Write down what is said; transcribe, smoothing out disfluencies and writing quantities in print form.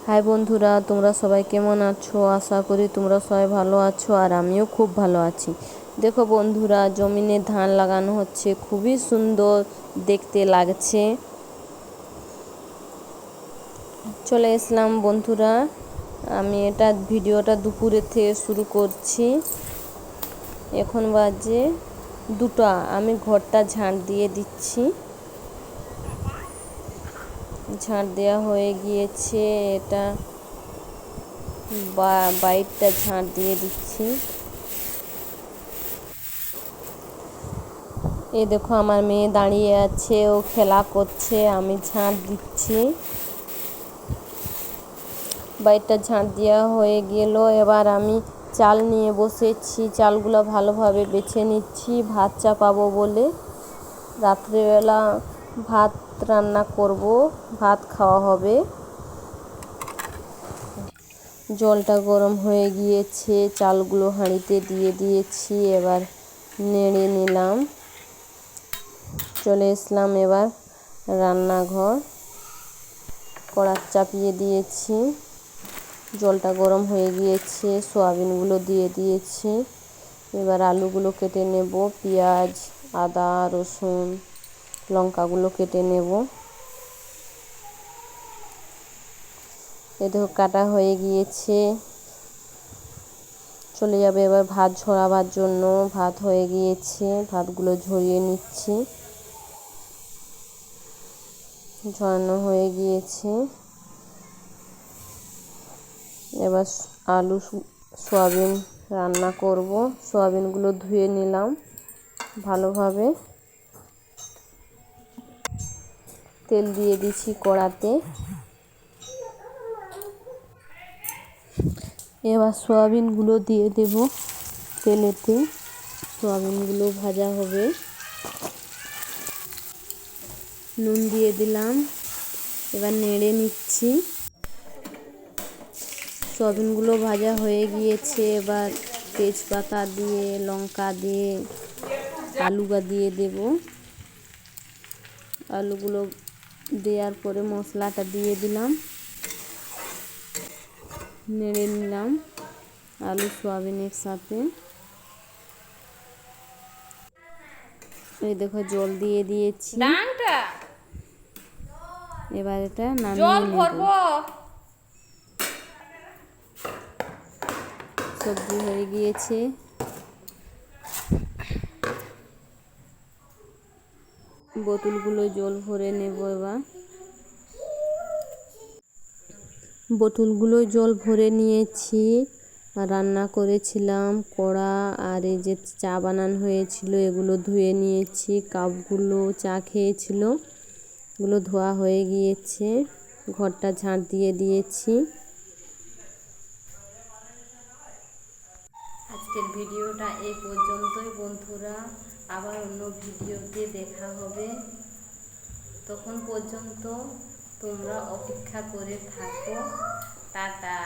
High বন্ধুরা, তোমরা সবাই কেমন আছো? আশা করি তোমরা সবাই ভালো আছো আর আমিও খুব ভালো আছি। দেখো বন্ধুরা, জমিনে ধান লাগানো হচ্ছে, খুবই সুন্দর দেখতে লাগছে। চলে আসলাম বন্ধুরা, আমি ভিডিওটা দুপুরের থেকে শুরু করছি। এখন বাজে 2টা। আমি ঘরটা ঝাঁট দিয়ে দিচ্ছি। ঝাঁট দেওয়া হয়ে গিয়েছে, এটা বাইরটা ঝাঁট দিয়ে দিচ্ছি। এই দেখো আমার মেয়ে দাঁড়িয়ে আছে, ও খেলা করছে, আমি ঝাঁট দিচ্ছি। বাইরটা ঝাঁট দেওয়া হয়ে গেল। এবার আমি চাল নিয়ে বসেছি, চালগুলো ভালোভাবে বেছে নিচ্ছি ভাত চাপাবো বলে। রাত্রেবেলা ভাত রান্না করব, ভাত খাওয়া হবে। জলটা গরম হয়ে গিয়েছে, চালগুলো হাঁড়িতে দিয়ে দিয়েছি, এবার নেড়ে নিলাম। চলে আসলাম এবার রান্নাঘর, কড়া চাপিয়ে দিয়েছি, জলটা গরম হয়ে গিয়েছে, সয়াবিনগুলো দিয়ে দিয়েছি। এবার আলুগুলো কেটে নেব, পেঁয়াজ, আদা, রসুন, লঙ্কাগুলো কেটে নেব। দেখো কাটা হয়ে গিয়েছে। চলে যাবে এবার ভাত ঝরাবার জন্য। ভাত হয়ে গিয়েছে, ভাতগুলো ঝরিয়ে নিচ্ছি। ঝরানো হয়ে গিয়েছে। এবার আলু সয়াবিন রান্না করব। সয়াবিনগুলো ধুয়ে নিলাম ভালোভাবে। তেল দিয়ে দিচ্ছি কড়াতে। এবার সয়াবিনগুলো দিয়ে দেব তেলেতে। সয়াবিনগুলো ভাজা হবে। নুন দিয়ে দিলাম, এবার নেড়ে নিচ্ছি। সয়াবিনগুলো ভাজা হয়ে গিয়েছে, এবার তেজপাতা দিয়ে, লঙ্কা দিয়ে, আলুটা দিয়ে দেব। আলুগুলো দেওয়ার পরে মশলাটা দিয়ে দিলাম, নেড়ে নিলাম আলু সয়াবিনের সাথে। এই দেখো জল দিয়ে দিয়েছি, এবার এটা নামিয়ে নেব। সবজি হয়ে গিয়েছে। বোতলগুলো জল ভরে নেব। এবার বোতলগুলো জল ভরে নিয়েছি। রান্না করেছিলাম কড়া আর এই যে চা বানানো হয়েছিল, এগুলো ধুয়ে নিয়েছি। কাপগুলো চা খেয়েছিল, এগুলো ধোয়া হয়ে গিয়েছে। ঘরটা ঝাঁট দিয়ে দিয়েছি। আজকের ভিডিওটা এই পর্যন্তই বন্ধুরা, আবার অন্য ভিডিওতে দেখা হবে। তখন পর্যন্ত তোমরা অপেক্ষা করে থাকো। টাটা।